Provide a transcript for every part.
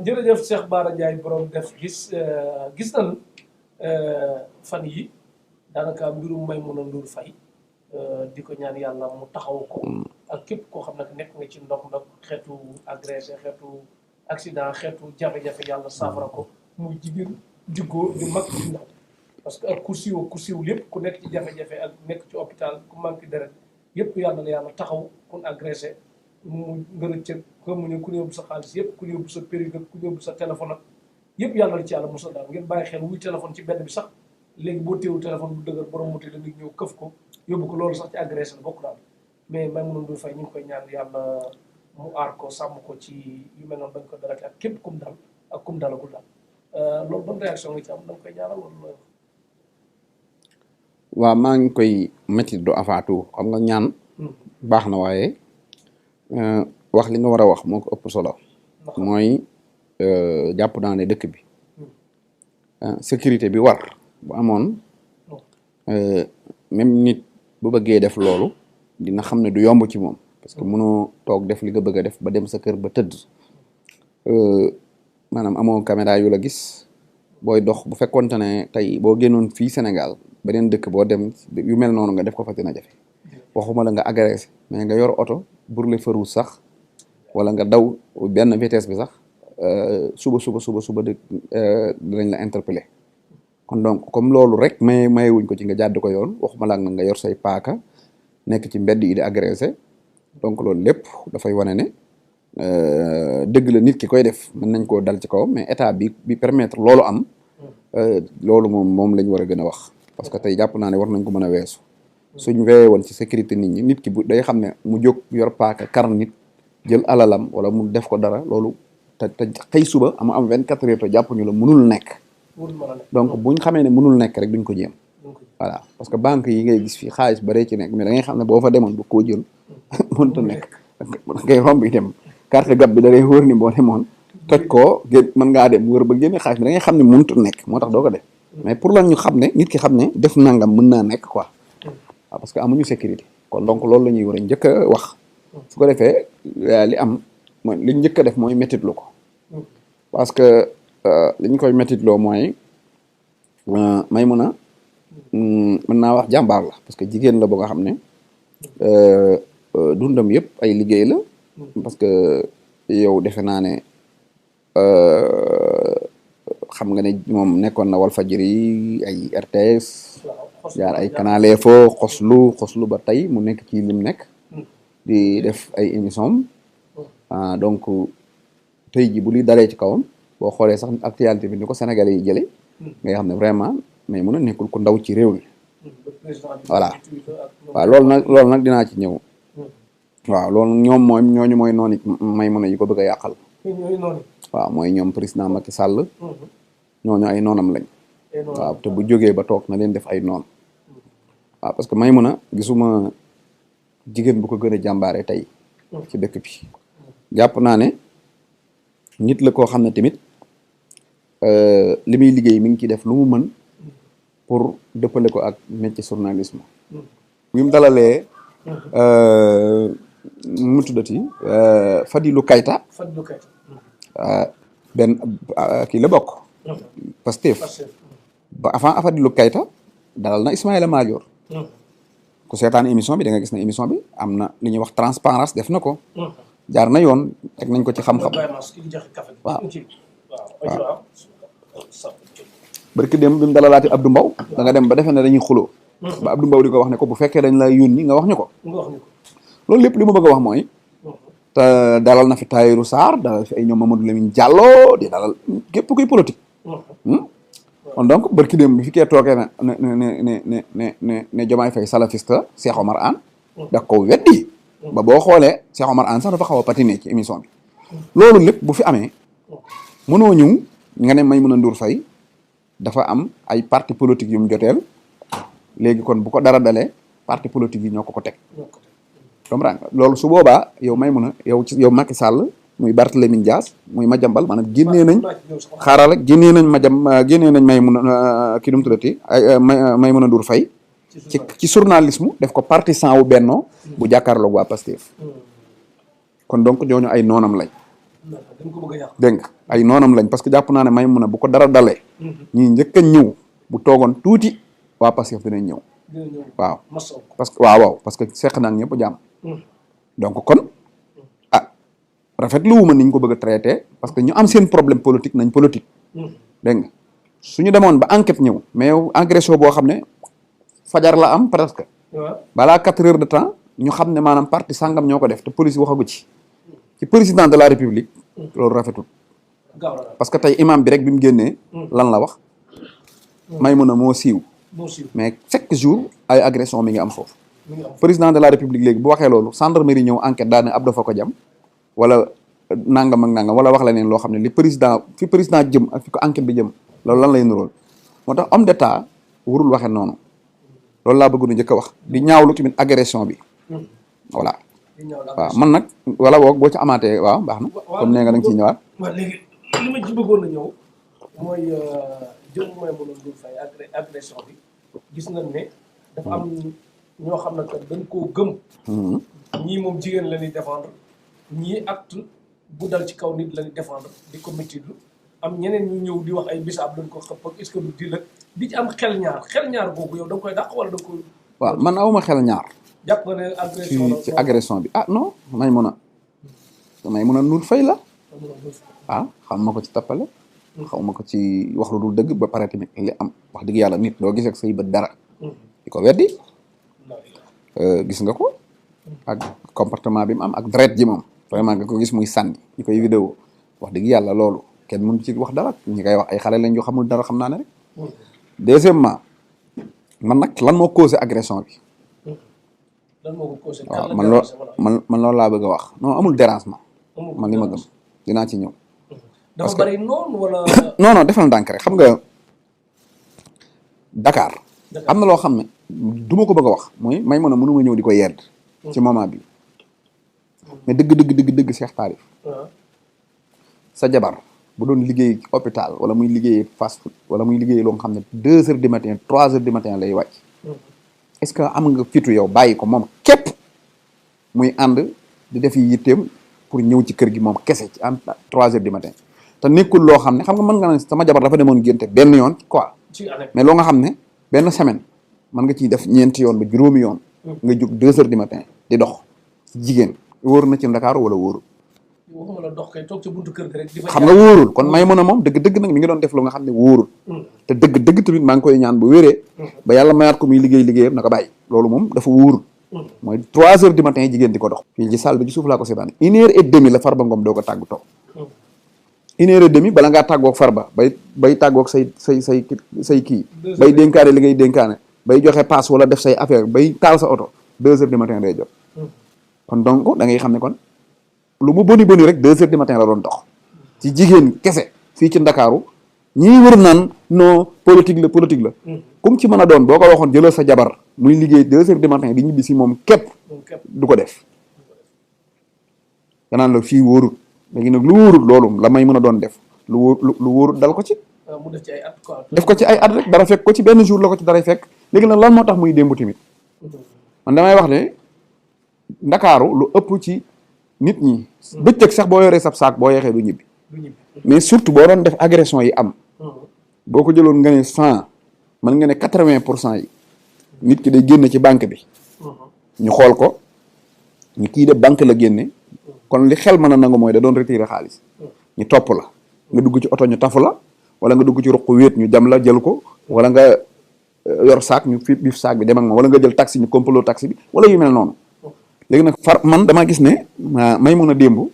jërëjëf Cheikh Bara Ndiaye borom def gis nañu fan yi daanaka mbirum Maimouna Ndour Faye di ko ñaan yàlla mu taxaw ko ak képp koo xam ne nekk nga ci ndox xeetu agressé xeetu accident xeetu jafe-jafe yàlla saafara ko muy jigéen di góor di mag di ndaw parce que ak ku siiw lépp ku nekk ci jafe-jafe ak nekk ci hôpital ku manqué deret yëpp yàlla na yàlla taxaw kun agressé mu nga rëcc ko mu ne ku yóbbu sa xaalis yëpp ku yóbbu sa périg ku yóbbu sa téléphone ak yëpp yàlla na ci yàlla mosal daal ngeen bàyyi xel wuy téléphone ci benn bi sax léegi boo téewu téléphone bu dëgër borom moto la ngi ñëw këf ko yóbbu ko loolu sax ci agressé la bokk daal mais Maimouna Ndour Faye ñu ngi koy ñaan yàlla mu aar ko sàmm ko ci yu mel noonu bañ ko dalate ak képp kum dal ak kum dalagul daal loolu ban réaction nga ci am da nga koy ñaanal wala waaw maa ngi koy métti du afaatu xam nga ñaan baax na waaye wax li nga war a wax moo ko ëpp solo mooy jàpp naa ne dëkk bi sécurité bi war bu amoon même nit bu bëggee def loolu dina xam ne du yomb ci moom parce que mënoo toog def li nga bëgg a def ba dem sa kër ba tëdd maanaam amoo caméra yu la gis booy dox bu fekkonte ne tey boo génnoon fii Sénégal beneen dëkk boo dem yu mel noonu nga def ko fa dina jafe waxuma la nga agressé mais nga yor oto brûler feu rouge sax wala nga daw benn vitesse bi sax suba dinañ la interpeller kon donc comme loolu rek mayewuñ ko ci nga jàdd ko yoon waxuma la nga yor say paaka nekk ci mbedd yi di agressé donc loolu lépp dafay wane ne dëgg la nit ki koy def mën nañ koo dal ci kaw mais état bi permettre loolu am loolu moom lañ war a gën a wax parce que tey jàpp naa ne war nañ ko mën a weesu suñ wee woon ci sécurité nit ñi nit ki bu day xam ne mu jóg yor paaka kar nit jël alalam wala mu def ko dara loolu te xëy suba am 24 heures te jàpp ñu la mënul nekk donc buñ xamee ne mënul nekk rek duñ ko jéem voilà parce que banque yi ngay gis fii xaalis bare ci nekk mais da ngay xam ne boo fa demoon bu koo jël mënut a nekk ngay romb yi dem carte gab bi da ngay wóor ni boo demoon toj koo gén mën ngaa dem wër ba génne xaalis bi da ngay xam ne mënut a nekk moo tax doo ko def mais pour lan ñu xam ne nit ki xam ne def nangam mën naa nekk quoi waaw parce que amuñu sécurité kon donc loolu la ñuy war a njëkk a wax su ko defee li am mooy li njëkk a def mooy métitlu ko parce que li ñu koy métitloo mooy Maimouna mën naa wax jàmbaar la parce que jigéen la boo nga xam ne dundam yëpp ay liggéey la parce que yow defe naa ne xam nga ne moom nekkoon na Walfadjri ay RTS jaar ay Canal Info xoslu ba tey mu nekk ci lim nekk di def ay émission donc tey ji bu li dalee ci kawam boo xoolee sax actualité bi ni ko Sénégalais yi jëlee ngay xam ne vraiment Maimouna nekkul ku ndaw ci réew mi voilà waaw loolu nag dinaa ci ñëw waaw loolu ñooñu mooy noonu Maimouna yi ko bëgg a yàqal waaw mooy ñoom président Macky Sall ñooñu ay noonam lañ waaw te bu jógee ba toog na leen def ay noon waaw parce que Maimouna gisuma jigéen bu ko gën a jàmbaare tey ci dëkk bi jàpp naa ne nit la koo xam ne tamit li muy liggéey mi ngi ciy def lu mu mën pour dëppale ko ak métier journalisme bi mu dalalee mu tuddati Fadilou Keita benn kii la bokk Pastef ba avant Fadilou Keita dalal na Ismaïla Madior ku seetaan émission bi da nga gis ne émission bi am na li ñuy wax transparence def na ko jaar na yoon teg nañ ko ci xam-xam waaw barki dem bi mu dalalaati Abdou Mbow da nga dem ba defe ne dañuy xuloo ba Abdou Mbow di ko wax ne ko bu fekkee dañ la yónni nga wax ñu ko loolu lépp li ma bëgg a wax mooy te dalal na fi Tahirou Sarr dalal fi ay ñoom Mamadou Lamine Diallo di dalal képp kuy politique kon donc barki dem bi fi kee toogee ne Diomaye Faye salafiste Cheikh Omar Anne da ko weddi ba boo xoolee Cheikh Omar Anne sax dafa xaw a patiné ci émission bi loolu lépp bu fi amee mënoo ñëw nga ne Maimouna Ndour Faye dafa am ay parti politique yu mu joteel léegi kon bu ko dara dalee parti politique yi ñoo ko teg comprendre nga loolu su boobaa yow Maimouna yow Macky Sall muy Barthélémy Dias muy Madiambal maanaam génnee nañ xaaral rek génnee nañ Maimouna kii nu mu tuddati Maimouna Ndour Faye ci journalisme def ko partisan wu Benno bu jàkkaarloog waa Pastef kon donc ñooñu ay noonam lañ dañ ko bëgg a yàq. dégg nga ay noonam lañ parce que jàpp naa ne Maimouna bu ko dara dalee ñii njëkk a ñëw bu toogoon tuuti waa Pastef dinañ ñëw dina ñëw waaw masaw ko. parce que waaw parce que seq naa ak ñëpp jàmm donc kon rafetlu wu ma ni ñu ko bëgg a traité parce que ñu am seen problème politique nañ politique dégg nga suñu demoon ba enquête ñëw mais agression boo xam ne fajar la am presque waaw balaa 4 heures de temps ñu xam ne maanaam parti sàngam ñoo ko def te police waxagu ci président de la république loolu rafetul gaaw la parce que tey imam bi rek bi mu génnee lan la wax Maimouna moo siiw moo siiw mais chaque jour ay agression mi ngi am foofu mi ngi am. président de la république léegi bu waxee loolu gendarmerie ñëw enquête daal ne ab dafa ko jam wala nangam ak nangam wala wax la neen loo xam ne li président fi président jëm ak fi ko enquête bi jëm loolu lan lay nuróol moo tax homme d'état warul waxee noonu loolu laa bëgg nu njëkk a wax di ñaawlu tamit agression bi voilà di ñëw la waaw man nag wala boog boo ci amaatee waaw baax na comme nee nga da nga ciy ñëwaat waaw léegi li ma ci bëggoon a ñëw mooy jëm Maimouna Ndour Faye agression bi gis nañ ne dafa am ñoo xam ne que dañ koo gëm ñii moom jigéen la ñuy défendre ñii acte bu dal ci kaw nit la ñuy défendre di ko méttilu am ñeneen ñu ñëw di wax ay bisaab lañ ko xëpp ak est-ce que du di la di ci am xel ñaar boobu yow da nga koy dàq wala da nga koy. waaw man awuma xel ñaar jàpp nga ne agression la ci agression bi ah non Maimouna Ndour Faye la ah xam ma ko ci tappale xaw ma ko ci wax lu dul dëgg ba pare tamit li am wax dëgg yàlla nit doo gis ak say bët dara di ko weddi gis nga ko ak comportement bi mu am ak deret ji moom vraiment nga ko gis muy sànni ñu koy vidéo wax dëgg yàlla loolu kenn mënu ci wax dara ñi koy wax ay xale lañ yoo xamul dara xam naa ne rek deuxièmement man nag lan moo causé agression bi lan moo ko causé. waaw man loolu laa bëgg a wax non amul dérangement man li ma gëm dinaa ci ñëw dafa bari noonu wala. non defal ndànk rek xam nga Dakar am na loo xam ne du ma ko bëgg a wax mooy Maimouna mënu ma ñëw di ko yedd ci moment bi mais dëgg Cheikh Talif sa jabar bu doon liggéey hôpital wala muy liggéey fast food wala muy liggéey loo nga xam ne 2 heures du matin 3 heures du matin lay wàcc est-ce que am nga fitu yow bàyyi ko moom képp muy ànd di def yi yitteem pour ñëw ci kër gi moom kese ci am 3 heures du matin te nekkul loo xam ne xam nga mën nga ne sama jabar dafa demoon génte benn yoon quoi mais loo nga xam ne benn semaine mën nga ciy def ñeenti yoon ba juróomi yoon nga jóg 2 heures du matin di dox jigéen wóor na ci Ndakaaru wala wóorul waxuma la dox kay toog ci buntu kër gi rek. xam nga wóorul kon Maimouna moom dëgg nag mi ngi doon def lu nga xam ne wóorul te dëgg tamit maa ngi koy ñaan bu wéree ba yàlla mayaat ko muy liggéeyam na ko bàyyi loolu moom dafa wóorul mooy 3 heures du matin jigéen di ko dox fii ci salle bi ci suuf laa ko seetaan 1 heure et demie la Farba Ngom doo ko tàggu toog 1 heure et demie bala ngaa tàggoog Farba bay tàggoog say kii bay dénkaane li ngay dénkaane bay joxe passe wala def say affaire bay taal sa oto 2 heures du matin day jot kon donc da ngay xam ne kon lu mu boni rek 2 heures du matin la doon dox ci jigéen kese fii ci Ndakaaru ñii wër naan non politique la comme ci mën a doon boo ko waxoon jëlal sa jabar muy liggéey 2 heures du matin di ñibbi si moom képp du ko def danaan la fii wóorut léegi nag lu wóorut loolu la may mën a doon def lu wóorut dal ko ci mu def ci ay at quoi. def ko ci ay at rek dara fekk ko ci benn jour la ko ci daray fekk léegi nag lan moo tax muy démb tamit man damay wax ne Ndakaaru lu ëpp ci nit ñi bëccëg sax boo yoree sab saak boo yeexee du ñibbi mais surtout boo doon def agression yi am boo ko jëloon nga ne 100 mën nga ne 80% yi nit ki day génn ci banque bi ñu xool ko ñu kii de banque la génne kon li xel mën a nangu mooy da doon retirer xaalis ñu topp la nga dugg ci oto ñu tafu la wala nga dugg ci ruq wéet ñu jam la jël ko wala nga yor saak ñu fi bif saak bi dem ak moom wala nga jël taxi ñu complot taxi bi wala yu mel noonu léegi nag man dama gis ne Maimouna démb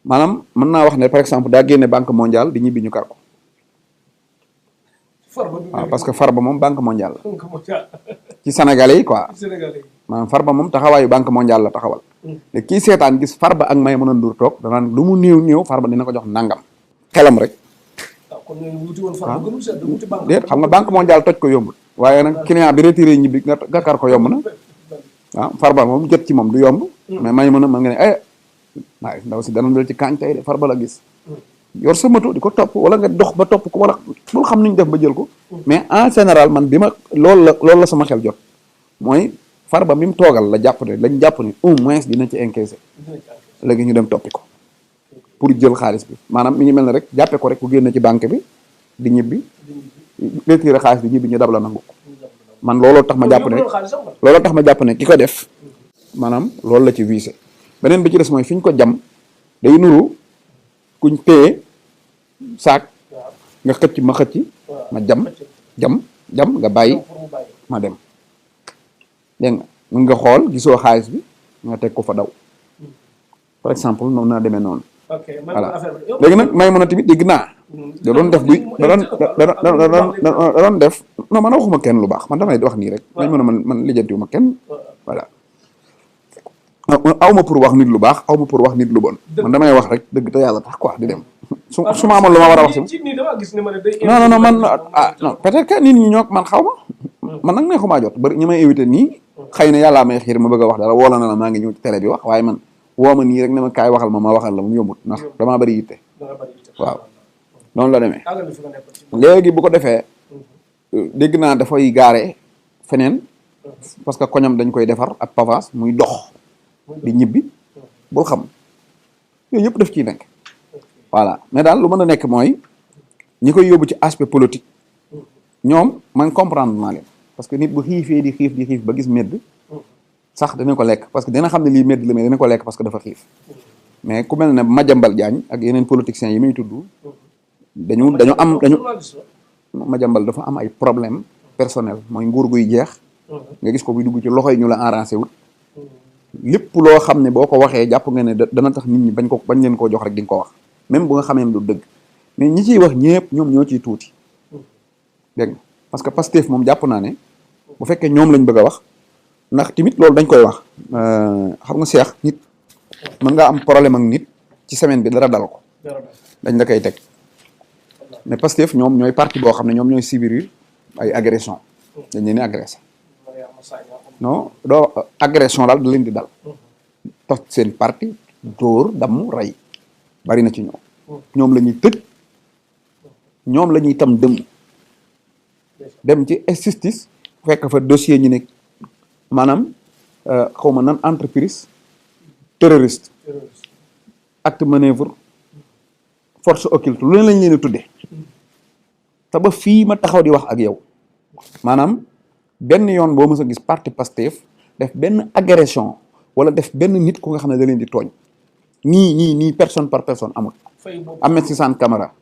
maanaam mën naa wax ne par exemple daa génne banque mondiale di ñibbi ñu kar ko waaw parce que Farba moom banque mondiale la ci Sénégalais yi quoi maanaam Farba moom taxawaayu banque mondiale la taxawal te kii seetaan gis Farba ak Maimouna Ndour toog danaan lu mu néew Farba dina ko jox nangam xelam rek déet xam nga banque mondiale toj ko yombul waaye nag client bi retiré ñibbi nga kar ko yomb na waaw Farba moom jot ci moom du yomb mais Maimouna mën nga ne waaye ndaw si dana del ci kaañ tey de Farba la gis yor sa moto di ko topp wala nga dox ba topp ko wala bul xam ni ñu def ba jël ko mais en général man bi ma loolu la sama xel jot mooy Farba mi mu toogal la jàpp ne lañ jàpp ne au moins dina ci encaissé léegi ñu dem toppi ko pour jël xaalis bi maanaam mi ngi mel ne rek jàppe ko rek ku génn ci banque bi di ñibbi retiré xaalis bi ñibbi ñu dab la nangu ko man looloo tax ma jàpp ne looloo tax ma jàpp ne ki ko def maanaam loolu la ci visé beneen bi ci des mooy fi ñu ko jam day nuru kuñ téye saak nga xëcc ma xëcc ma jam nga bàyyi ma dem dégg nga mun nga xool gisoo xaalis bi nga teg ko fa daw par exemple noonu naa demee noonu voilà léegi nag may mën a tamit dégg naa da doon def buy da doon def non man waxuma kenn lu baax man damay wax nii rek may mën a man lijjantiwuma kenn voilà aw ma pour wax nit lu baax aw ma pour wax nit lu bon man damay wax rek dëgg te yàlla tax quoi di dem su ma amoon lu ma war a wax si non man non peut-être que nit ñi ñoo man xaw ma man nag neexumaa jot bari ñi may invité nii xëy na yàllaa may xiir ma bëgg a wax dara woola na la maa ngi ñëw ci télé bi wax waaye man woo ma nii rek ne ma kaay waxal ma waxal la mu yombut ndax damaa bëri yitte waaw noonu la demee léegi bu ko defee dégg naa dafay gaare feneen parce que koñam dañ koy defar ak pavage muy dox di ñibbi bul xam yooyu yëpp daf ciy nekk voilà mais daal lu mën a nekk mooy ñi koy yóbbu ci aspect politique ñoom man comprendre naa leen parce que nit bu xiifee di xiif ba gis medd sax dana ko lekk parce que dina xam ne lii medd la mais dana ko lekk parce que dafa xiif mais ku mel ne Madiambal Diagne ak yeneen politiciens yi muy tudd dañu Madiambal dafa am ay problème personnel mooy nguur guy jeex nga gis ko buy dugg ci loxo yi ñu la arrangé wut lépp loo xam ne boo ko waxee jàpp nga ne dana tax nit ñi bañ leen koo jox rek di nga ko wax même bu nga xamee du dëgg mais ñi ciy wax ñëpp ñoom ñoo ciy tuuti dégg nga parce que Pastef moom jàpp naa ne bu fekkee ñoom lañ bëgg a wax ndax tamit loolu dañ koy wax xam nga seex nit mën nga am problème ak nit ci semaine bi dara dal ko dañ la koy teg mais Pastef ñoom ñooy parti boo xam ne ñoom ñooy subir ay agression dañ leen di agressé non doo agression daal da leen di dal tos seen parti dóor damm rey bari na ci ñoom la ñuy tëj ñoom la ñuy tam dem ci justice fekk fa dossier ñu ne maanaam xaw ma nan entreprise terroriste acte manœuvre force occulte lu leen lañ leen a tudde te ba fii ma taxaw di wax ak yow maanaam benn yoon boo mës a gis parti Pastef def benn agression wala def benn nit ku nga xam ne da leen di tooñ nii personne par personne amul Ahmed Suzanne Camara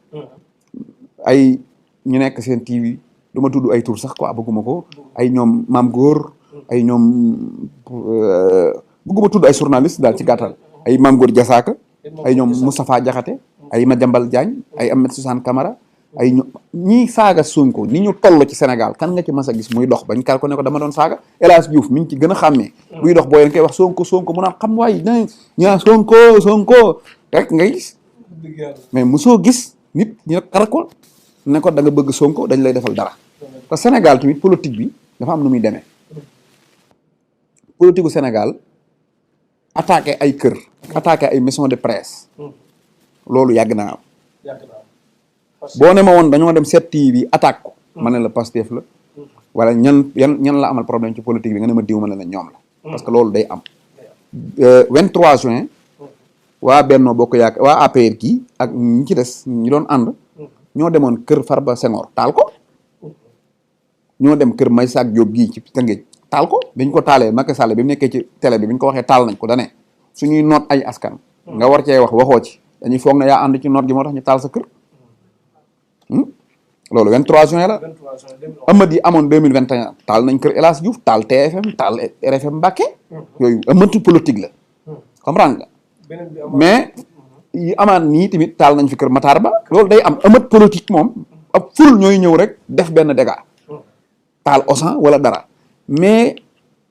ay ñu nekk seen TV du ma tudd ay tur sax quoi bëgguma ko ay ñoom Maam Góor ay ñoom bëgguma tudd ay journaliste daal ci gàttal ay Maam Góor Jasaaka ay ñoom Moustapha Diakhaté ay Madiambal Diagne ay Ahmed Suzanne Camara ay ñii saaga Sonko ni ñu toll ci Sénégal kan nga ci mas a gis muy dox bañ kar ko ne ko dama doon saaga El Hadj Diouf mi ngi ci gën a xàmmee buy dox boo leen koy wax Sonko mu naan xam waay na ñaa Sonko rek ngay gis mais mosoo gis nit ñu kar ko ne ko da nga bëgg Sonko dañ lay defal dara te Sénégal tamit politique bi dafa am nu muy demee politique gu Sénégal attaqué ay kër attaqué ay maison de presse loolu yàgg naa am boo ne ma woon dañoo dem 7TV attaque ko ma ne la Pastef la wala ñan la amal problème ci politique bi nga ne ma diw ma ne la ñoom la parce que loolu day am 23 juin waa Benno Bokk Yaakaar waa APR kii ak ñi ci des ñi doon ànd ñoo demoon kër Farba Senghor taal ko ñoo dem kër Maysa Diop gii ci Tëngéej taal ko biñ ko taalee Macky Sall bi mu nekkee ci télé bi biñ ko waxee taal nañ ko dane suñuy noot ay askan nga war cee waxoo ci dañuy foog ne yaa ànd ci noot gi moo tax ñu taal sa kër loolu 23 juin la ëmmat yi amoon 2021 taal nañ kër El Hadj Diouf taal TFM taal RFM Mbacké yooyu ëmmatu politique la comprendre nga mais yi amaan nii tamit taal nañ fi kër Matar Ba loolu day am ëmmat politique moom ab ful ñooy ñëw rek def benn dégât taal Auchan wala dara mais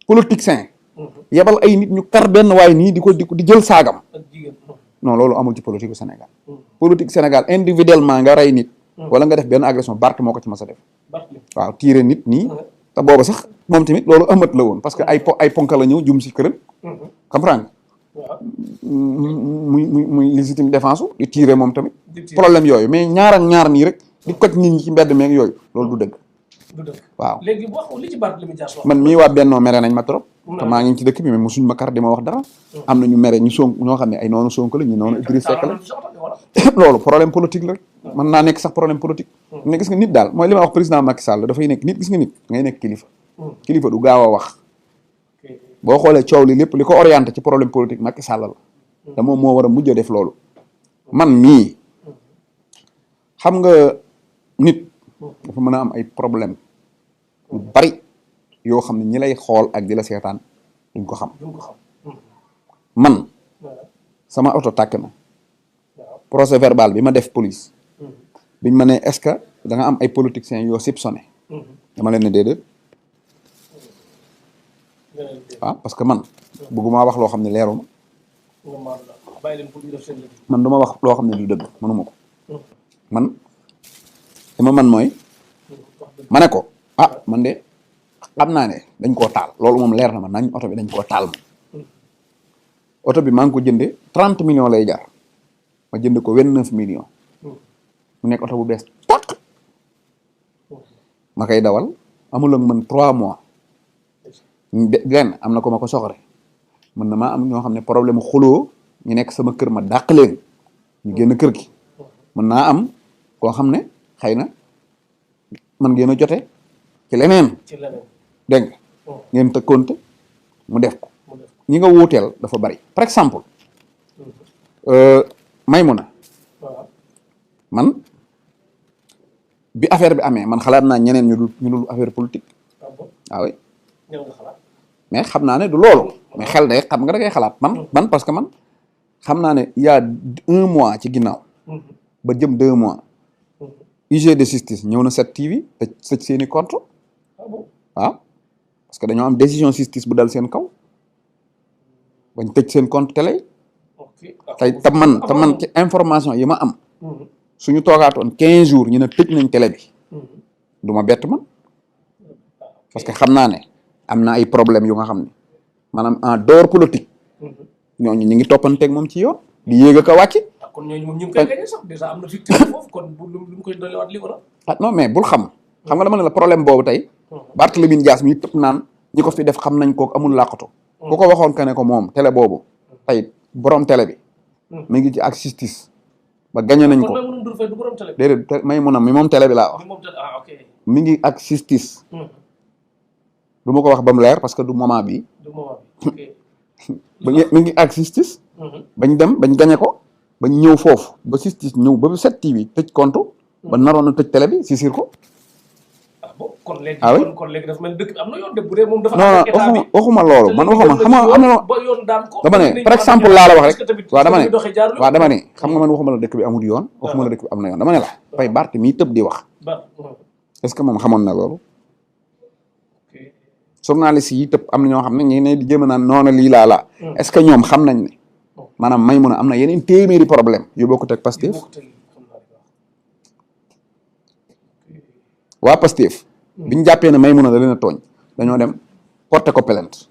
politique sain yebal ay nit ñu kar benn waay nii di jël saagam non loolu amul ci politique Sénégal politique Sénégal individuellement nga rey nit wala nga def benn agression Barth moo ko ci mas a def waaw tiire nit nii te booba sax moom tamit loolu ëmmat la woon parce que ay ponka la ñëw jum si këram comprendre muy légitime défense di tiire moom tamit problème yooyu mais ñaar nii rek di koj nit ñi ci mbedd meeg yooyu loolu du dëgg du dëgg. waaw léegi wax li ci Barthélémy Dias wax. man mii waa Bennoo mere nañ ma trop. te maa ngi ci dëkk bi mais mosuñ ma kar di ma wax dara. am na ñu mere ñu Sonko ñoo xam ne ay noonu Sonko la ñu noonu Idriss Seck la. loolu problème politique la. mën naa nekk sax problème politique. mais gis nga nit daal mooy li ma wax président Macky Sall dafay nekk nit gis nga nit ngay nekk kilifa. kilifa du gaaw a wax. boo xoolee coow li lépp li ko orienté ci problème politique Macky Sall la. te moom moo war a mujj a def loolu. man mii xam nga nit dafa mën a am ay problème yu bari yoo xam ne ñi lay xool ak di la seetaan duñ ko xam. man sama oto tàkk na procès verbal bi ma def police biñ ma ne est-ce que da nga am ay politiciens yoo soupçonné dama leen ne déedéet waaw parce que man bëgguma wax loo xam ne leeruma man duma wax loo xam ne du dëgg mënuma ko man li ma man mooy ma ne ko man de xam naa ne dañ koo taal loolu moom leer na ma nañ oto bi dañ koo taal moom oto bi maa ngi ko jënde 30 millions lay jar ma jënd ko 29 millions mu nekk oto bu bees tàq ma koy dawal amul ak man 3 mois lenn am na ko ma ko soxore mën na maa am ñoo xam ne problème xuloo ñu nekk sama kër ma dàq leen ñu génn kër gi mën naa am koo xam ne xëy na man ngeen a jote ci leneen dégg nga ngeen tëkkoonte mu def ko ñi nga wuuteel dafa bari par exemple Maymuna man bi affaire bi amee man xalaat naa ñeneen ñu dul affaire politique waaw mais xam naa ne du loolu mais xel day xam nga da ngay xalaat man parce que man xam naa ne il y a 1 mois ci ginnaaw ba jëm 2 mois UG de justice ñëw na 7TV te tëj seeni compte waaw parce que dañoo am décision justice bu dal seen kaw bañ tëj seen compte télé tey te man ci information yi ma am suñu toogaatoon 15 jours ñu ne tëj nañ télé bi du ma bett man parce que xam naa ne am na ay problème yu nga xam ne maanaam en dehors politique ñooñu ñu ngi toppanteeg moom ci yoon di yéeg a ko wàcc. kon ñooñu moom ñu ngi koy gagné sax déjà am na victime foofu kon lu mu koy dolliwaat li wala. non mais bul xam nga dama ne la problème boobu tey Barthélémy Dias mi tëb naan ñi ko fi def xam nañ ko amul làqatu ku ko waxoon que ne ko moom télé boobu tey borom télé bi mi ngi ci ak justice ba gagné nañ ko déedéet may mun a mi moom télé bi laa wax mi ngi ak justice du ma ko wax ba mu leer parce que du moment bi mi ngi ak justice bañ gagné ko bañ ñëw foofu ba justice ñëw ba 7TV tëj compte ba naroon na tëj télé bi si ko kon léegi ah oui kon léegi dafa mel dëkk bi am na yoon de bu dee moom dafa non waxuma loolu man waxuma xam nga am na dama ne par exemple laa la wax rek waaw dama ne xam nga man waxuma la dëkk bi amul yoon waxuma la dëkk bi am na yoon dama ne la fay Barth mii tëb di wax est-ce que moom xamoon na loolu journaliste yi tëb am na ñoo xam ne ñu ne di jéem a naan noona lii laa est-ce que ñoom xam nañ ne maanaam Maymuna am na yeneen téeméeri problème yu bokkut ak Pastef waa Pastef biñu jàppee ne Maymuna da leen a tooñ dañoo dem porté ko plainte